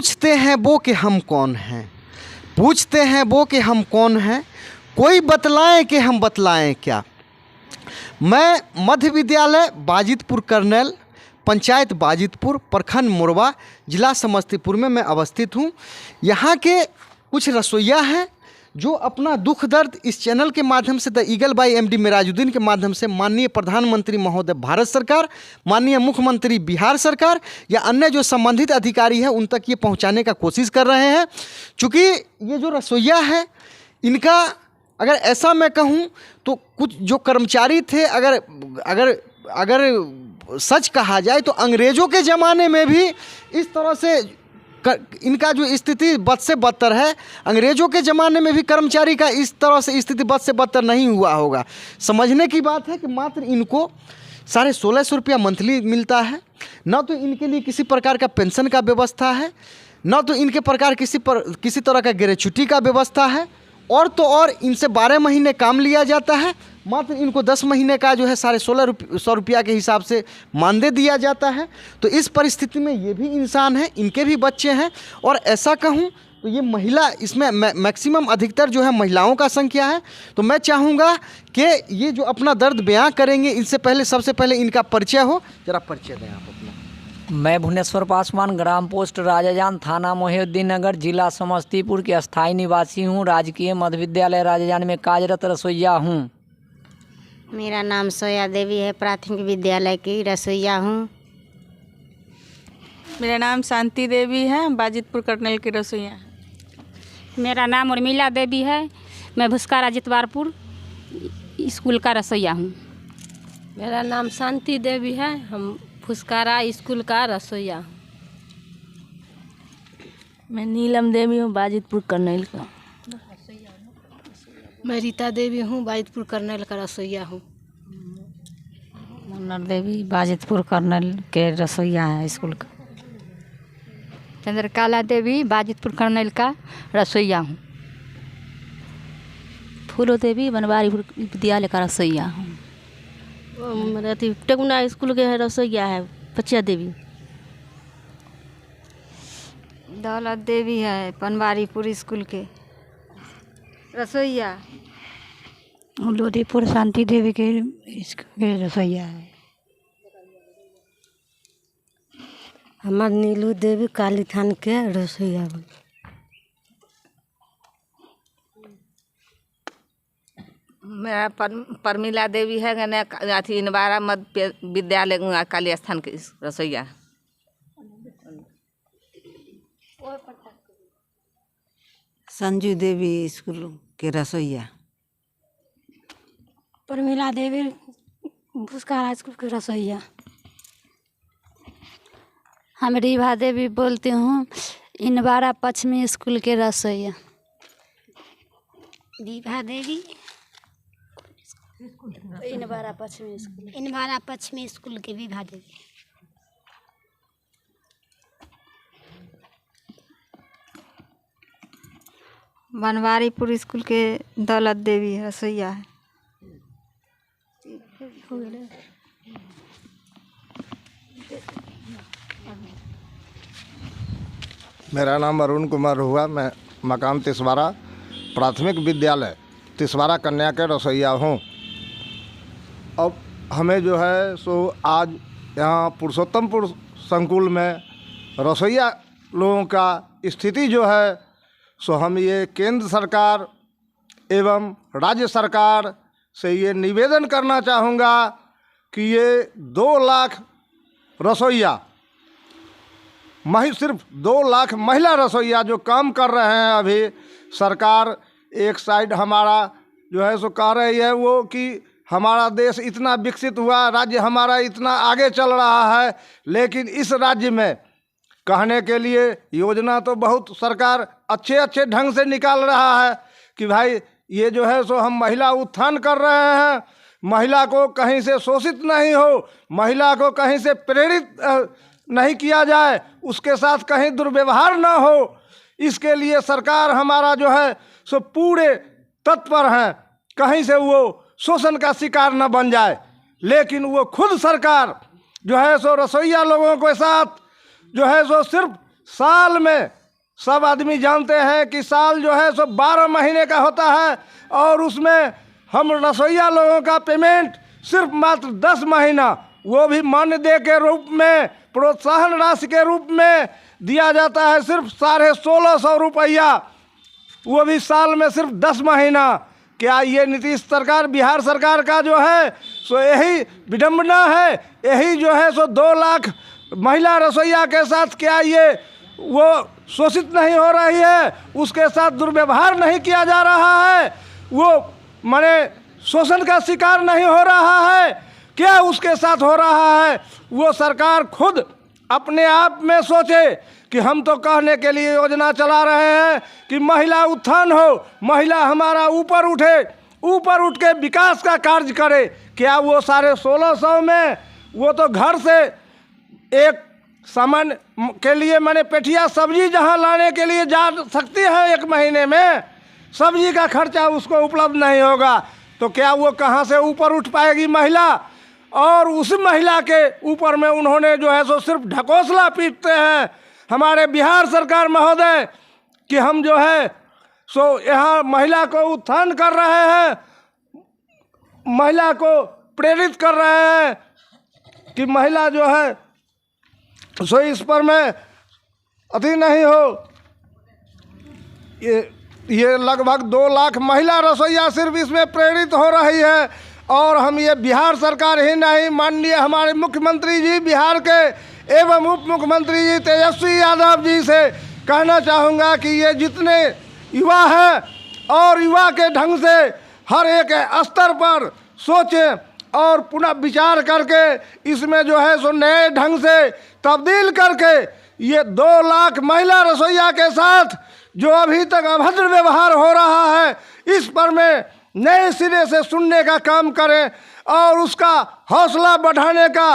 पूछते हैं वो कि हम कौन हैं, पूछते हैं वो कि हम कौन हैं, कोई बतलाएं कि हम बतलाएं क्या। मैं मध्य विद्यालय बाजितपुर कर्नल, पंचायत बाजितपुर, प्रखंड मोरवा, जिला समस्तीपुर में मैं अवस्थित हूँ। यहाँ के कुछ रसोइया हैं जो अपना दुख दर्द इस चैनल के माध्यम से, the eagle by MD Merajuddin के माध्यम से माननीय प्रधानमंत्री महोदय भारत सरकार, माननीय मुख्यमंत्री बिहार सरकार या अन्य जो संबंधित अधिकारी हैं उन तक ये पहुंचाने का कोशिश कर रहे हैं। चूँकि ये जो रसोइया है इनका अगर ऐसा मैं कहूँ तो कुछ जो कर्मचारी थे, अगर सच कहा जाए तो अंग्रेज़ों के ज़माने में भी इस तरह से इनका जो स्थिति बद से बदतर है। अंग्रेज़ों के ज़माने में भी कर्मचारी का इस तरह से स्थिति बद से बदतर नहीं हुआ होगा। समझने की बात है कि मात्र इनको 1650 रुपया मंथली मिलता है, न तो इनके लिए किसी प्रकार का पेंशन का व्यवस्था है, न तो इनके प्रकार किसी तरह का ग्रेच्युटी का व्यवस्था है, और तो और इनसे 12 महीने काम लिया जाता है। मात्र इनको 10 महीने का जो है 1650 रुपया के हिसाब से मानदेय दिया जाता है। तो इस परिस्थिति में ये भी इंसान हैं, इनके भी बच्चे हैं। और ऐसा कहूँ तो ये महिला, इसमें मैक्सिमम अधिकतर जो है महिलाओं का संख्या है। तो मैं चाहूँगा कि ये जो अपना दर्द बयां करेंगे, इनसे पहले सबसे पहले इनका परिचय हो। जरा परिचय दें आप अपना। मैं भुवनेश्वर पासवान, ग्राम पोस्ट राजाजान, थाना मोहिउद्दीन नगर, जिला समस्तीपुर के अस्थायी निवासी हूँ। राजकीय मध्य विद्यालय राजाजान में कार्यरत रसोइया हूँ। मेरा नाम सोया देवी है, प्राथमिक विद्यालय की रसोइया हूँ। मेरा नाम शांति देवी है, बाजितपुर कर्नल की रसोइया है। मेरा नाम उर्मिला देवी है, मैं भुस्कारा जितवारपुर स्कूल का रसोइया हूँ। मेरा नाम शांति देवी है, हम फुसकारा स्कूल का रसोइया हूँ। मैं नीलम देवी हूँ, बाजितपुर कर्नल का। मैं रीता देवी हूँ, बाजितपुर कर्नल का रसोइया हूँ। मुन्नर देवी, बाजितपुर कर्नल के रसोइया है स्कूल का। चंद्रकला देवी, बाजितपुर कर्नल का रसोइया हूँ। फूलो देवी, बनवारीपुर विद्यालय का रसोइया हूँ। टेकुना स्कूल के रसोइया है बचिया देवी। दौलत देवी है, पनवारीपुर स्कूल के रसोइया। लोधीपुर शांति देवी के रसोइया है। हमार नीलू देवी काली थान के रसोइया बन। मेरा परमिला देवी है, अथी इनबारा मध्य विद्यालय काली स्थान के रसोइया। संजू देवी स्कूल के रसोइया। परमिला देवी, भुस्कारा स्कूल के रसोइया। हम रीभा देवी बोलती हूँ, इनबारा पश्चिमी स्कूल के रसोइया। दीभा देवी, इनबारा पश्चिमी स्कूल। इनभारा पश्चिमी स्कूल के विभा देवी। बनवारीपुर स्कूल के दौलत देवी रसोइया है। मेरा नाम अरुण कुमार हुआ, मैं मकाम तिसवारा प्राथमिक विद्यालय तिसवारा कन्या के रसोइया हूँ। अब हमें जो है सो आज यहाँ पुरुषोत्तमपुर संकुल में रसोइया लोगों का स्थिति जो है सो हम ये केंद्र सरकार एवं राज्य सरकार से ये निवेदन करना चाहूँगा कि ये 2 लाख रसोइया सिर्फ 2 लाख महिला रसोइया जो काम कर रहे हैं, अभी सरकार एक साइड हमारा जो है सो कह रही है वो कि हमारा देश इतना विकसित हुआ, राज्य हमारा इतना आगे चल रहा है, लेकिन इस राज्य में कहने के लिए योजना तो बहुत सरकार अच्छे ढंग से निकाल रहा है कि भाई ये जो है सो हम महिला उत्थान कर रहे हैं, महिला को कहीं से शोषित नहीं हो, महिला को कहीं से प्रेरित नहीं किया जाए, उसके साथ कहीं दुर्व्यवहार ना हो, इसके लिए सरकार हमारा जो है सो पूरे तत्पर हैं, कहीं से वो शोषण का शिकार न बन जाए। लेकिन वो खुद सरकार जो है सो रसोइया लोगों के साथ जो है सो सिर्फ साल में सब आदमी जानते हैं कि साल जो है सो 12 महीने का होता है, और उसमें हम रसोइया लोगों का पेमेंट सिर्फ मात्र 10 महीना, वो भी मानदेय के रूप में, प्रोत्साहन राशि के रूप में दिया जाता है सिर्फ 1650 रुपया, वो भी साल में सिर्फ 10 महीना। क्या ये नीतीश सरकार, बिहार सरकार का जो है सो यही विडम्बना है? यही जो है सो 2 लाख महिला रसोइया के साथ क्या ये वो शोषित नहीं हो रही है? उसके साथ दुर्व्यवहार नहीं किया जा रहा है? वो माने शोषण का शिकार नहीं हो रहा है? क्या उसके साथ हो रहा है? वो सरकार खुद अपने आप में सोचे कि हम तो कहने के लिए योजना चला रहे हैं कि महिला उत्थान हो, महिला हमारा ऊपर उठे, ऊपर उठ के विकास का कार्य करे। क्या वो 1650 में वो तो घर से एक सामान के लिए मैंने पेठिया सब्जी जहां लाने के लिए जा सकती है, 1 महीने में सब्जी का खर्चा उसको उपलब्ध नहीं होगा, तो क्या वो कहां से ऊपर उठ पाएगी महिला? और उस महिला के ऊपर में उन्होंने जो है सो सिर्फ ढकोसला पीटते हैं हमारे बिहार सरकार महोदय कि हम जो है सो यहाँ महिला को उत्थान कर रहे हैं, महिला को प्रेरित कर रहे हैं कि महिला जो है सो इस पर में अति नहीं हो। ये लगभग 2 लाख महिला रसोइया सिर्फ इसमें प्रेरित हो रही है। और हम ये बिहार सरकार ही नहीं, माननीय हमारे मुख्यमंत्री जी बिहार के एवं उप मुख्यमंत्री जी तेजस्वी यादव जी से कहना चाहूँगा कि ये जितने युवा हैं और युवा के ढंग से हर एक स्तर पर सोचें और पुनः विचार करके इसमें जो है सो नए ढंग से तब्दील करके ये 2 लाख महिला रसोइया के साथ जो अभी तक अभद्र व्यवहार हो रहा है, इस पर में नए सिरे से सुनने का काम करें और उसका हौसला बढ़ाने का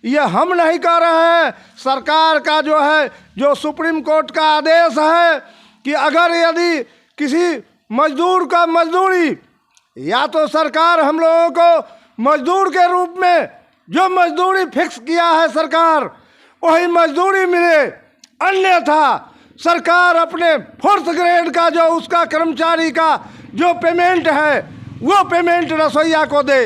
ये हम नहीं कर रहे हैं। सरकार का जो है, जो सुप्रीम कोर्ट का आदेश है कि अगर यदि किसी मजदूर का मजदूरी, या तो सरकार हम लोगों को मजदूर के रूप में जो मजदूरी फिक्स किया है सरकार, वही मजदूरी मिले, अन्यथा सरकार अपने 4th ग्रेड का जो उसका कर्मचारी का जो पेमेंट है वो पेमेंट रसोइया को दे।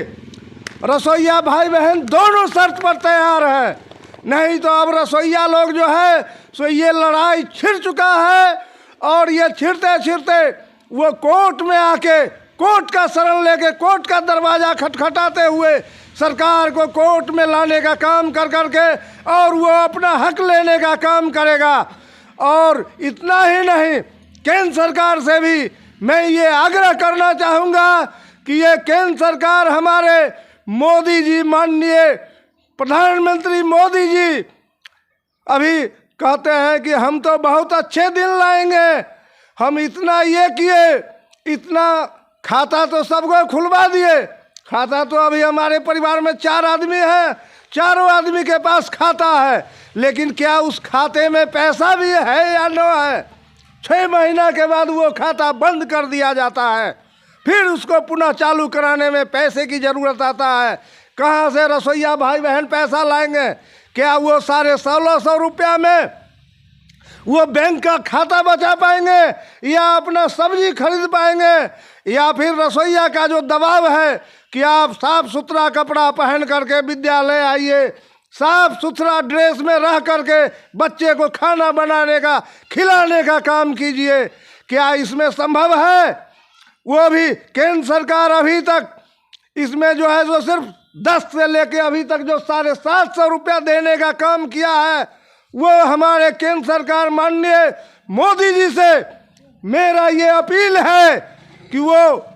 रसोइया भाई बहन दोनों शर्त पर तैयार है, नहीं तो अब रसोइया लोग जो है सो ये लड़ाई छिड़ चुका है और ये छिड़ते छिड़ते वो कोर्ट में आके कोर्ट का शरण लेके कोर्ट का दरवाज़ा खटखटाते हुए सरकार को कोर्ट में लाने का काम कर करके और वो अपना हक लेने का काम करेगा। और इतना ही नहीं, केंद्र सरकार से भी मैं ये आग्रह करना चाहूँगा कि ये केंद्र सरकार हमारे मोदी जी, माननीय प्रधानमंत्री मोदी जी अभी कहते हैं कि हम तो बहुत अच्छे दिन लाएंगे, हम इतना ये किए, इतना खाता तो सबको खुलवा दिए। खाता तो अभी हमारे परिवार में 4 आदमी हैं, चारों आदमी के पास खाता है, लेकिन क्या उस खाते में पैसा भी है या न है? 6 महीना के बाद वो खाता बंद कर दिया जाता है, फिर उसको पुनः चालू कराने में पैसे की ज़रूरत आता है। कहाँ से रसोइया भाई बहन पैसा लाएंगे? क्या वो 1650 रुपया में वो बैंक का खाता बचा पाएंगे या अपना सब्जी खरीद पाएंगे? या फिर रसोइया का जो दबाव है कि आप साफ सुथरा कपड़ा पहन करके विद्यालय आइए, साफ सुथरा ड्रेस में रह करके बच्चे को खाना बनाने का, खिलाने का काम कीजिए, क्या इसमें संभव है? वो भी केंद्र सरकार अभी तक इसमें जो है जो सिर्फ 10 से लेके अभी तक जो 750 रुपया देने का काम किया है, वो हमारे केंद्र सरकार माननीय मोदी जी से मेरा ये अपील है कि वो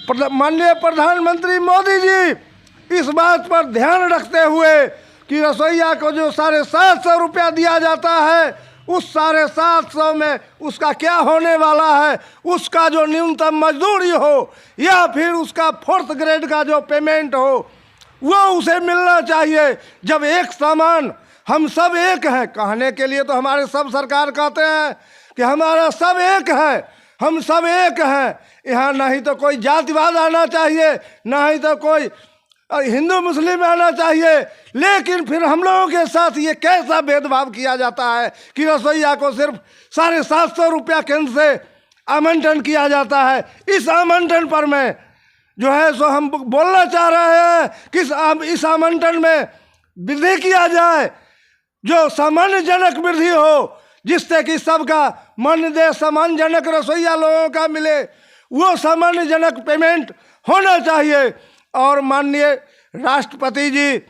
माननीय प्रधानमंत्री मोदी जी इस बात पर ध्यान रखते हुए कि रसोइया को जो 750 रुपया दिया जाता है, उस 750 में उसका क्या होने वाला है? उसका जो न्यूनतम मजदूरी हो या फिर उसका 4th ग्रेड का जो पेमेंट हो वो उसे मिलना चाहिए। जब एक समान, हम सब एक हैं, कहने के लिए तो हमारे सब सरकार कहते हैं कि हमारा सब एक है, हम सब एक हैं, यहाँ नहीं तो कोई जातिवाद आना चाहिए, नहीं तो कोई और हिंदू मुस्लिम आना चाहिए। लेकिन फिर हम लोगों के साथ ये कैसा भेदभाव किया जाता है कि रसोइया को सिर्फ 750 रुपया केंद्र से आमंत्रण किया जाता है। इस आमंत्रण पर मैं जो है सो हम बोलना चाह रहे हैं कि इस आमंत्रण में वृद्धि किया जाए, जो सम्मानजनक वृद्धि हो, जिससे कि सबका मन दे सम्मानजनक रसोइया लोगों का मिले, वो सम्मानजनक पेमेंट होना चाहिए। और माननीय राष्ट्रपति जी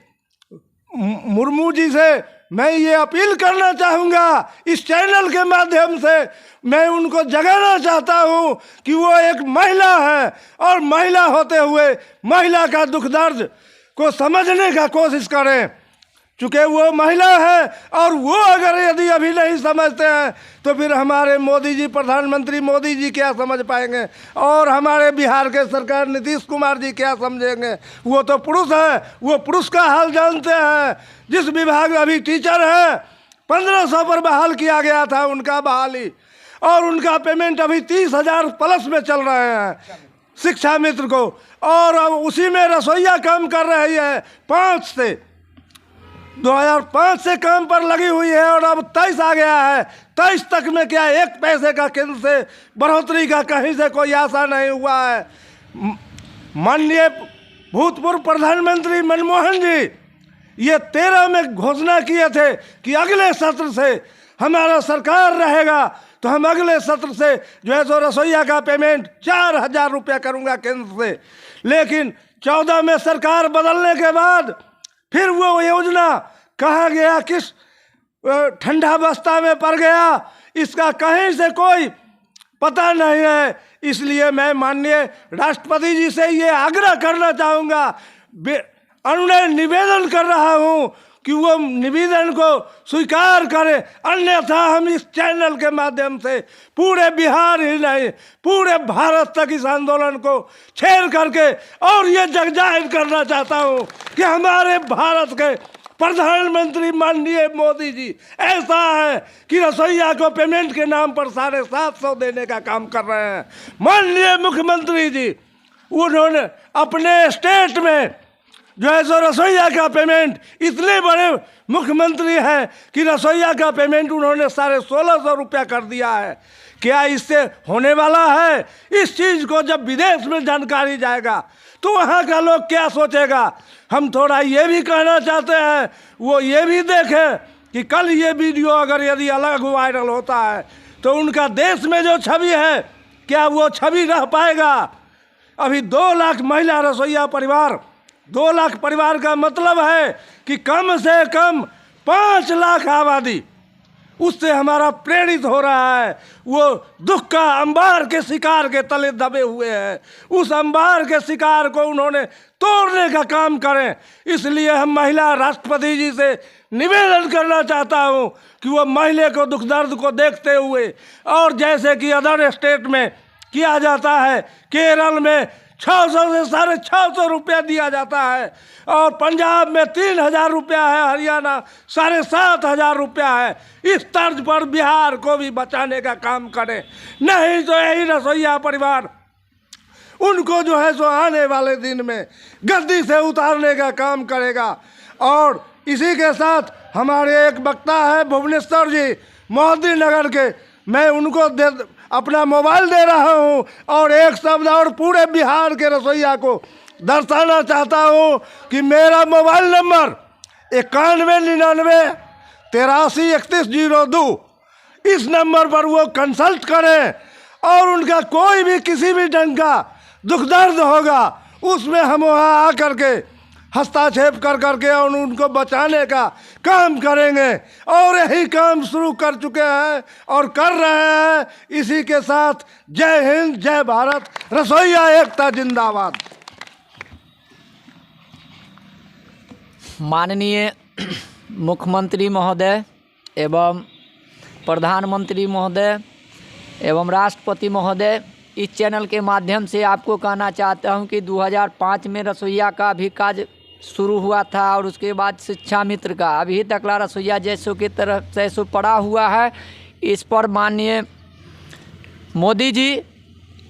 मुर्मू जी से मैं ये अपील करना चाहूँगा, इस चैनल के माध्यम से मैं उनको जगाना चाहता हूँ कि वो एक महिला है और महिला होते हुए महिला का दुख दर्द को समझने का कोशिश करें। चूँकि वो महिला है और वो अगर यदि अभी नहीं समझते हैं तो फिर हमारे मोदी जी, प्रधानमंत्री मोदी जी क्या समझ पाएंगे और हमारे बिहार के सरकार नीतीश कुमार जी क्या समझेंगे। वो तो पुरुष है, वो पुरुष का हाल जानते हैं। जिस विभाग में अभी टीचर है 1500 पर बहाल किया गया था उनका बहाली, और उनका पेमेंट अभी 30,000 प्लस में चल रहे हैं शिक्षा मित्र को, और अब उसी में रसोइया काम कर रही है 2005 से काम पर लगी हुई है और अब 23 आ गया है। 23 तक में क्या 1 पैसे का केंद्र से बढ़ोतरी का कहीं से कोई आशा नहीं हुआ है। माननीय भूतपूर्व प्रधानमंत्री मनमोहन जी ये 13 में घोषणा किए थे कि अगले सत्र से हमारा सरकार रहेगा तो हम अगले सत्र से जो है सो रसोइया का पेमेंट 4,000 रुपया करूँगा केंद्र से। लेकिन 14 में सरकार बदलने के बाद फिर वो योजना कहाँ गया, किस ठंडा बस्ता में पड़ गया, इसका कहीं से कोई पता नहीं है। इसलिए मैं माननीय राष्ट्रपति जी से ये आग्रह करना चाहूँगा, अनुनय निवेदन कर रहा हूँ कि वो निवेदन को स्वीकार करें, अन्यथा हम इस चैनल के माध्यम से पूरे बिहार ही नहीं पूरे भारत तक इस आंदोलन को छेड़ करके और ये जगजाहिर करना चाहता हूँ कि हमारे भारत के प्रधानमंत्री माननीय मोदी जी ऐसा है कि रसोइया को पेमेंट के नाम पर 750 देने का काम कर रहे हैं। माननीय मुख्यमंत्री जी उन्होंने अपने स्टेट में जो है सो रसोइया का पेमेंट, इतने बड़े मुख्यमंत्री हैं कि रसोइया का पेमेंट उन्होंने 1650 रुपया कर दिया है। क्या इससे होने वाला है? इस चीज़ को जब विदेश में जानकारी जाएगा तो वहाँ का लोग क्या सोचेगा। हम थोड़ा ये भी कहना चाहते हैं, वो ये भी देखें कि कल ये वीडियो अगर यदि अलग वायरल होता है तो उनका देश में जो छवि है क्या वो छवि रह पाएगा। अभी 2 लाख महिला रसोइया परिवार, 2 लाख परिवार का मतलब है कि कम से कम 5 लाख आबादी उससे हमारा प्रेरित हो रहा है। वो दुख का अंबार के शिकार के तले दबे हुए हैं, उस अंबार के शिकार को उन्होंने तोड़ने का काम करें। इसलिए हम महिला राष्ट्रपति जी से निवेदन करना चाहता हूँ कि वो महिला को दुख दर्द को देखते हुए, और जैसे कि अदर स्टेट में किया जाता है, केरल में 600 से 650 रुपया दिया जाता है और पंजाब में 3,000 रुपया है, हरियाणा 7,500 रुपया है। इस तर्ज पर बिहार को भी बचाने का काम करें, नहीं तो यही रसोइया परिवार उनको जो है सो आने वाले दिन में गद्दी से उतारने का काम करेगा। और इसी के साथ हमारे एक वक्ता है भुवनेश्वर जी मोहद्दी नगर के, मैं उनको अपना मोबाइल दे रहा हूं और एक शब्द और पूरे बिहार के रसोइया को दर्शाना चाहता हूं कि मेरा मोबाइल नंबर 9199 83 3102, इस नंबर पर वो कंसल्ट करें और उनका कोई भी किसी भी ढंग का दुख दर्द होगा उसमें हम वहाँ आकर के हस्तक्षेप कर करके और उनको बचाने का काम करेंगे। और यही काम शुरू कर चुके हैं और कर रहे हैं। इसी के साथ जय हिंद, जय भारत, रसोइया एकता जिंदाबाद। माननीय मुख्यमंत्री महोदय एवं प्रधानमंत्री महोदय एवं राष्ट्रपति महोदय, इस चैनल के माध्यम से आपको कहना चाहता हूं कि 2005 में रसोइया का भी कार्य शुरू हुआ था और उसके बाद शिक्षा मित्र का अभी तकला रसोइया जैसों की तरफ जैसो पड़ा हुआ है। इस पर माननीय मोदी जी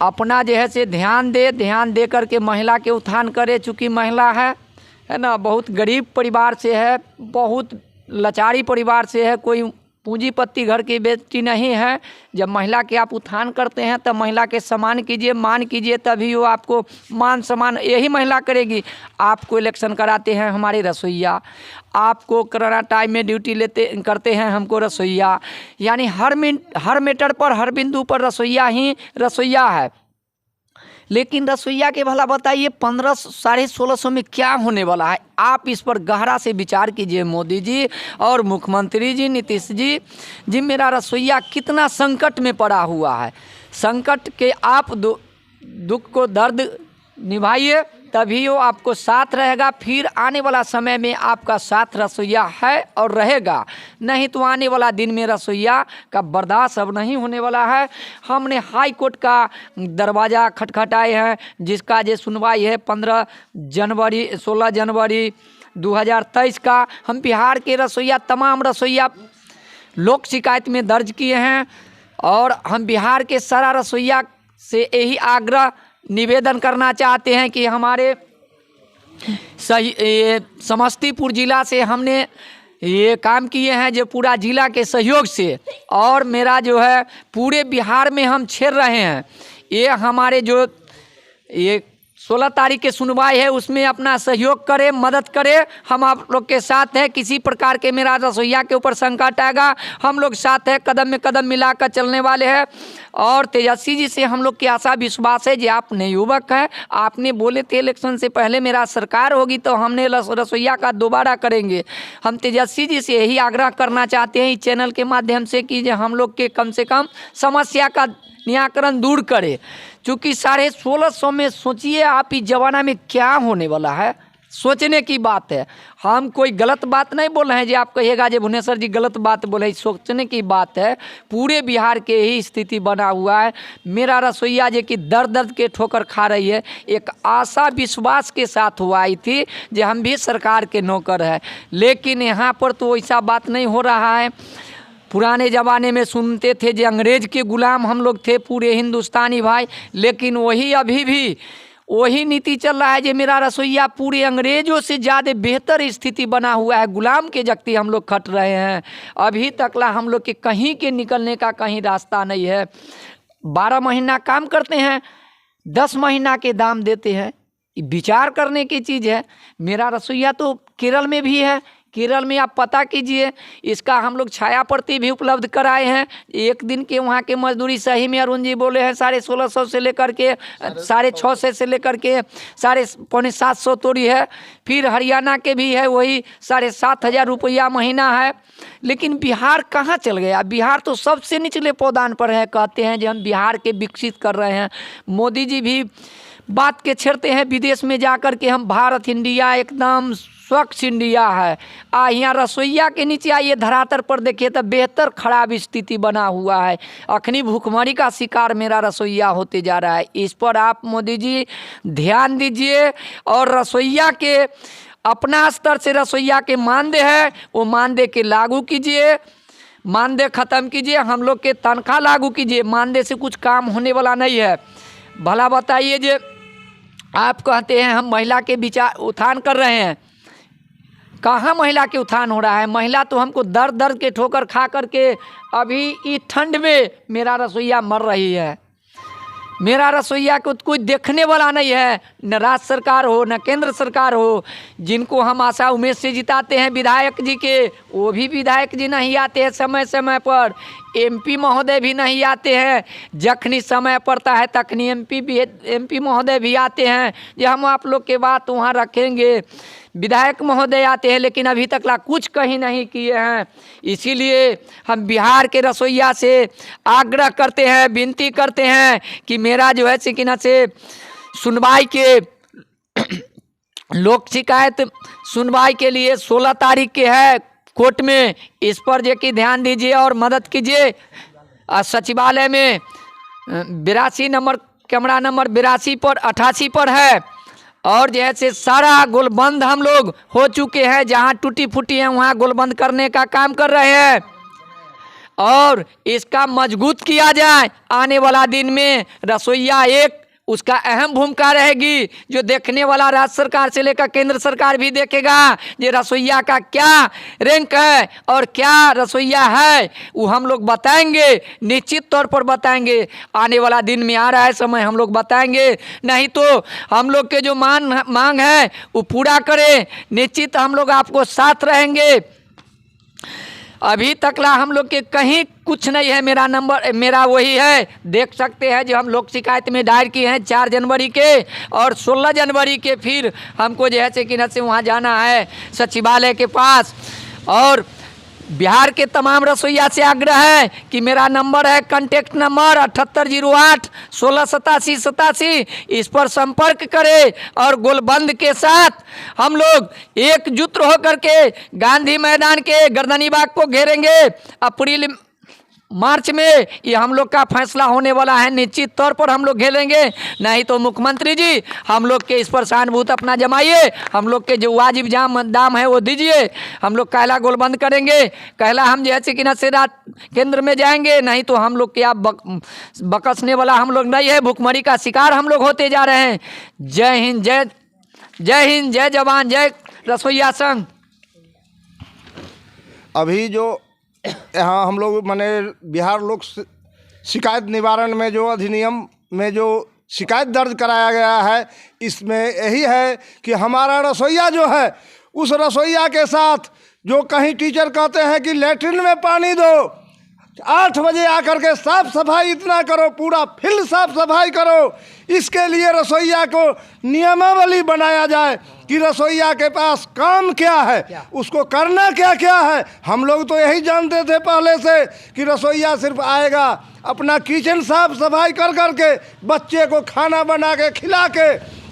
अपना जो है से ध्यान दे करके महिला के उत्थान करे। चूँकि महिला है है ना, बहुत गरीब परिवार से है, बहुत लाचारी परिवार से है, कोई पूंजीपति घर की बेटी नहीं है। जब महिला के आप उत्थान करते हैं तब महिला के सम्मान कीजिए, मान कीजिए, तभी वो आपको मान सम्मान यही महिला करेगी। आपको इलेक्शन कराते हैं हमारे रसोइया, आपको कोरोना टाइम में ड्यूटी करते हैं हमको रसोइया, यानी हर मैटर पर, हर बिंदु पर रसोइया ही रसोइया है। लेकिन रसोइया के भला बताइए 1500-1650 में क्या होने वाला है? आप इस पर गहरा से विचार कीजिए मोदी जी और मुख्यमंत्री जी नीतीश जी मेरा रसोइया कितना संकट में पड़ा हुआ है। संकट के आप दुख को दर्द निभाइए, तभी वो आपको साथ रहेगा। फिर आने वाला समय में आपका साथ रसोइया है और रहेगा, नहीं तो आने वाला दिन में रसोइया का बर्दाश्त अब नहीं होने वाला है। हमने हाई कोर्ट का दरवाज़ा खटखटाए हैं, जिसका जो सुनवाई है 16 जनवरी 2023 का। हम बिहार के रसोइया, तमाम रसोइया लोक शिकायत में दर्ज किए हैं और हम बिहार के सारा रसोइया से यही आग्रह निवेदन करना चाहते हैं कि हमारे समस्तीपुर ज़िला से हमने ये काम किए हैं जो पूरा ज़िला के सहयोग से, और मेरा जो है पूरे बिहार में हम छेड़ रहे हैं। ये हमारे जो ये 16 तारीख के सुनवाई है उसमें अपना सहयोग करें, मदद करें। हम आप लोग के साथ हैं। किसी प्रकार के मेरा रसोइया के ऊपर संकट आएगा, हम लोग साथ हैं, कदम में कदम मिलाकर चलने वाले हैं। और तेजस्वी जी से हम लोग की आशा विश्वास है, जो आपने युवक हैं, आपने बोले थे इलेक्शन से पहले मेरा सरकार होगी तो हमने रसोइया का दोबारा करेंगे। हम तेजस्वी जी से यही आग्रह करना चाहते हैं इस चैनल के माध्यम से कि जो हम लोग के कम से कम समस्या का निराकरण दूर करे। चूँकि 1650 में सोचिए आप इस जमाना में क्या होने वाला है, सोचने की बात है। हम कोई गलत बात नहीं बोल रहे हैं जो आप कहिएगा जो भुवनेश्वर जी गलत बात बोले, सोचने की बात है। पूरे बिहार के ही स्थिति बना हुआ है। मेरा रसोइया जो कि दर्द के ठोकर खा रही है, एक आशा विश्वास के साथ हुआ आई थी जो हम भी सरकार के नौकर हैं, लेकिन यहाँ पर तो ऐसा बात नहीं हो रहा है। पुराने ज़माने में सुनते थे जो अंग्रेज़ के गुलाम हम लोग थे पूरे हिंदुस्तानी भाई, लेकिन वही अभी भी वही नीति चल रहा है जो मेरा रसोइया पूरे अंग्रेज़ों से ज़्यादा बेहतर स्थिति बना हुआ है। गुलाम के जगती हम लोग खट रहे हैं। अभी तकला हम लोग के कहीं के निकलने का कहीं रास्ता नहीं है। 12 महीना काम करते हैं, 10 महीना के दाम देते हैं। विचार करने की चीज़ है। मेरा रसोइया तो केरल में भी है, केरल में आप पता कीजिए, इसका हम लोग छाया प्रति भी उपलब्ध कराए हैं। एक दिन के वहाँ के मजदूरी सही में अरुण जी बोले हैं 1650 से लेकर के 650 से लेकर के 750 तोड़ी है। फिर हरियाणा के भी है वही 7,500 रुपया महीना है। लेकिन बिहार कहाँ चल गया? बिहार तो सबसे निचले पौधान पर है। कहते हैं जो हम बिहार के विकसित कर रहे हैं। मोदी जी भी बात के छेड़ते हैं विदेश में जाकर के हम भारत इंडिया एकदम स्वच्छ इंडिया है। यहाँ रसोइया के नीचे आइए धरातल पर देखिए तो बेहतर खराब स्थिति बना हुआ है। अखनी भूखमरी का शिकार मेरा रसोइया होते जा रहा है। इस पर आप मोदी जी ध्यान दीजिए और रसोइया के अपना स्तर से रसोइया के मानदेय है वो मानदेय के लागू कीजिए, मानदेय ख़त्म कीजिए, हम लोग के तनख्वाह लागू कीजिए। मानदेय से कुछ काम होने वाला नहीं है। भला बताइए जे आप कहते हैं हम महिला के विचार उत्थान कर रहे हैं, कहाँ महिला के उत्थान हो रहा है? महिला तो हमको दर्द के ठोकर खा करके अभी इस ठंड में मेरा रसोइया मर रही है। मेरा रसोइया को कोई देखने वाला नहीं है, न राज्य सरकार हो न केंद्र सरकार हो। जिनको हम आशा उम्मीद से जिताते हैं विधायक जी के, वो भी विधायक जी नहीं आते हैं समय समय पर। एमपी महोदय भी नहीं आते हैं, जखनी समय पड़ता है तखनी एमपी महोदय भी आते हैं जो हम आप लोग के बात वहाँ रखेंगे। विधायक महोदय आते हैं लेकिन अभी तक कुछ कहीं नहीं किए हैं। इसीलिए हम बिहार के रसोइया से आग्रह करते हैं, विनती करते हैं कि मेरा जो है सिकिना से सुनवाई के लोक शिकायत सुनवाई के लिए 16 तारीख के है कोर्ट में, इस पर जो कि ध्यान दीजिए और मदद कीजिए। सचिवालय में 82 नंबर कैमरा नंबर 82 पर 88 पर है और जैसे सारा गोलबंद हम लोग हो चुके हैं, जहां टूटी फूटी है वहां गोलबंद करने का काम कर रहे हैं और इसका मजबूत किया जाए। आने वाला दिन में रसोइया एक उसका अहम भूमिका रहेगी, जो देखने वाला राज्य सरकार से लेकर केंद्र सरकार भी देखेगा ये रसोइया का क्या रैंक है और क्या रसोइया है, वो हम लोग बताएंगे, निश्चित तौर पर बताएंगे। आने वाला दिन में आ रहा है समय, हम लोग बताएंगे, नहीं तो हम लोग के जो मांग है वो पूरा करें, निश्चित हम लोग आपको साथ रहेंगे। अभी तकला हम लोग के कहीं कुछ नहीं है। मेरा नंबर मेरा वही है, देख सकते हैं जो हम लोग शिकायत में दायर किए हैं 4 जनवरी के और 16 जनवरी के। फिर हमको जो है सेकिनत से वहाँ जाना है सचिवालय के पास। और बिहार के तमाम रसोइया से आग्रह है कि मेरा नंबर है कॉन्टेक्ट नंबर 7808 168787, इस पर संपर्क करें और गोलबंद के साथ हम लोग एकजुट होकर के गांधी मैदान के गर्दनी बाग को घेरेंगे। अप्रैल मार्च में ये हम लोग का फैसला होने वाला है, निश्चित तौर पर हम लोग घेरेंगे। नहीं तो मुख्यमंत्री जी हम लोग के इस पर सहानुभूति अपना जमाइए, हम लोग के जो वाजिब दाम है वो दीजिए। हम लोग कहला गोलबंद करेंगे, कहला हम जैसे कि न से रात केंद्र में जाएंगे, नहीं तो हम लोग क्या बकसने वाला हम लोग नहीं है। भुखमरी का शिकार हम लोग होते जा रहे हैं। जय हिंद, जय जवान, जय रसोइया संघ। अभी जो यहाँ हम लोग माने बिहार लोक शिकायत निवारण में जो अधिनियम में जो शिकायत दर्ज कराया गया है, इसमें यही है कि हमारा रसोइया जो है उस रसोइया के साथ जो कहीं टीचर कहते हैं कि लेटरिन में पानी दो, 8 बजे आकर के साफ सफाई इतना करो, पूरा फील्ड साफ सफाई करो, इसके लिए रसोइया को नियमावली बनाया जाए कि रसोइया के पास काम क्या है, उसको करना क्या क्या है। हम लोग तो यही जानते थे पहले से कि रसोइया सिर्फ आएगा अपना किचन साफ सफाई कर करके बच्चे को खाना बना के खिला के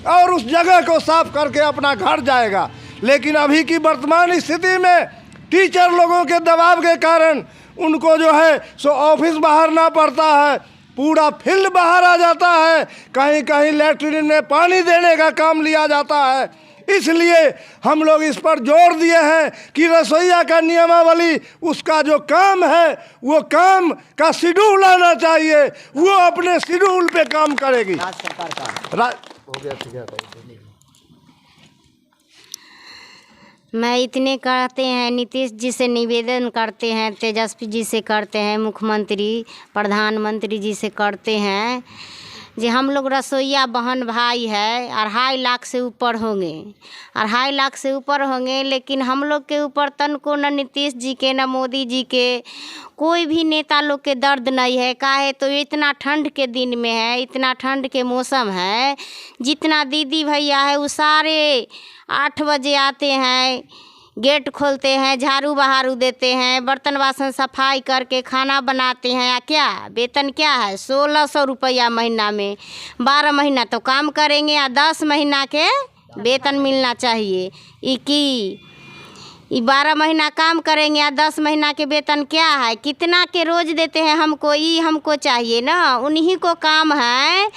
और उस जगह को साफ करके अपना घर जाएगा। लेकिन अभी की वर्तमान स्थिति में टीचर लोगों के दबाव के कारण उनको जो है सो ऑफिस बाहरना पड़ता है, पूरा फील्ड बाहर आ जाता है, कहीं कहीं लेटरिन में पानी देने का काम लिया जाता है। इसलिए हम लोग इस पर जोर दिए हैं कि रसोइया का नियमावली, उसका जो काम है वो काम का शेड्यूल आना चाहिए, वो अपने शेड्यूल पे काम करेगी। मैं इतने करते हैं, नीतीश जी से निवेदन करते हैं, तेजस्वी जी से करते हैं, मुख्यमंत्री प्रधानमंत्री जी से करते हैं जी हम लोग रसोइया बहन भाई है, 2.5 लाख से ऊपर होंगे, 2.5 लाख से ऊपर होंगे। लेकिन हम लोग के ऊपर तन को न नीतीश जी के न मोदी जी के कोई भी नेता लोग के दर्द नहीं है। काहे तो इतना ठंड के दिन में है, इतना ठंड के मौसम है, जितना दीदी भैया है वो सारे 8 बजे आते हैं, गेट खोलते हैं, झाड़ू बहारू देते हैं, बर्तन बासन सफाई करके खाना बनाते हैं। या क्या वेतन क्या है? 1600 रुपया महीना में। 12 महीना तो काम करेंगे या 10 महीना के वेतन मिलना चाहिए। ये 12 महीना काम करेंगे या 10 महीना के वेतन क्या है? कितना के रोज देते हैं हमको, ये हमको चाहिए ना। उन्हीं को काम है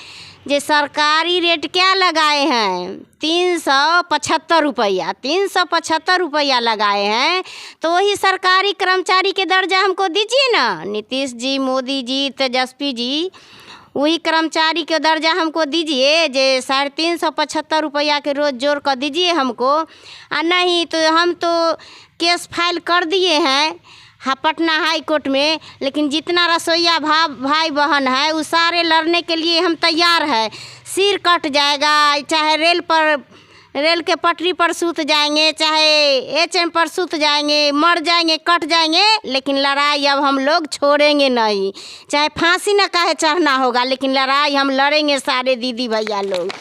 जो सरकारी रेट क्या लगाए हैं 375 रुपया, 375 रुपया लगाए हैं। तो वही सरकारी कर्मचारी के दर्जा हमको दीजिए ना, नीतीश जी, मोदी जी, तेजस्वी जी, वही कर्मचारी के दर्जा हमको दीजिए जे 375 रुपया के रोज़ जोड़ कर दीजिए हमको। नहीं तो हम तो केस फाइल कर दिए हैं पटना हाई कोर्ट में। लेकिन जितना रसोइया भाई बहन है वो सारे लड़ने के लिए हम तैयार है। सिर कट जाएगा, चाहे रेल के पटरी पर सूत जाएंगे, चाहे HM पर सूत जाएंगे, मर जाएंगे, कट जाएंगे, लेकिन लड़ाई अब हम लोग छोड़ेंगे नहीं। चाहे फांसी न काहे चढ़ना होगा, लेकिन लड़ाई हम लड़ेंगे सारे दीदी भैया लोग।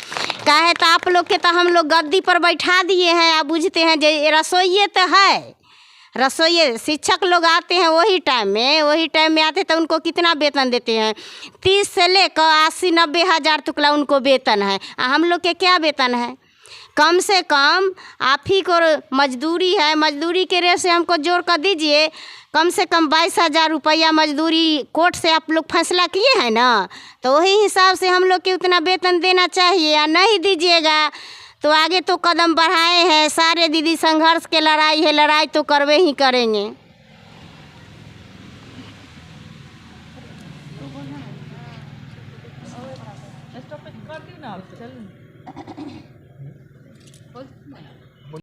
काहे तो आप लोग के तो हम लोग गद्दी पर बैठा दिए हैं। आप बुझते हैं जो रसोइये तो है, रसोइये शिक्षक लोग आते हैं वही टाइम में आते तो उनको कितना वेतन देते हैं? 30 से लेकर 80-90 हज़ार तकला उनको वेतन है। हम लोग के क्या वेतन है? कम से कम आप ही को मजदूरी है, मजदूरी के रेट से हमको जोड़ कर दीजिए। कम से कम 22,000 रुपया मजदूरी कोर्ट से आप लोग फैसला किए हैं ना, तो वही हिसाब से हम लोग के उतना वेतन देना चाहिए। या नहीं दीजिएगा तो आगे तो कदम बढ़ाए हैं, सारे दीदी संघर्ष के लड़ाई है, लड़ाई तो करवे ही करेंगे।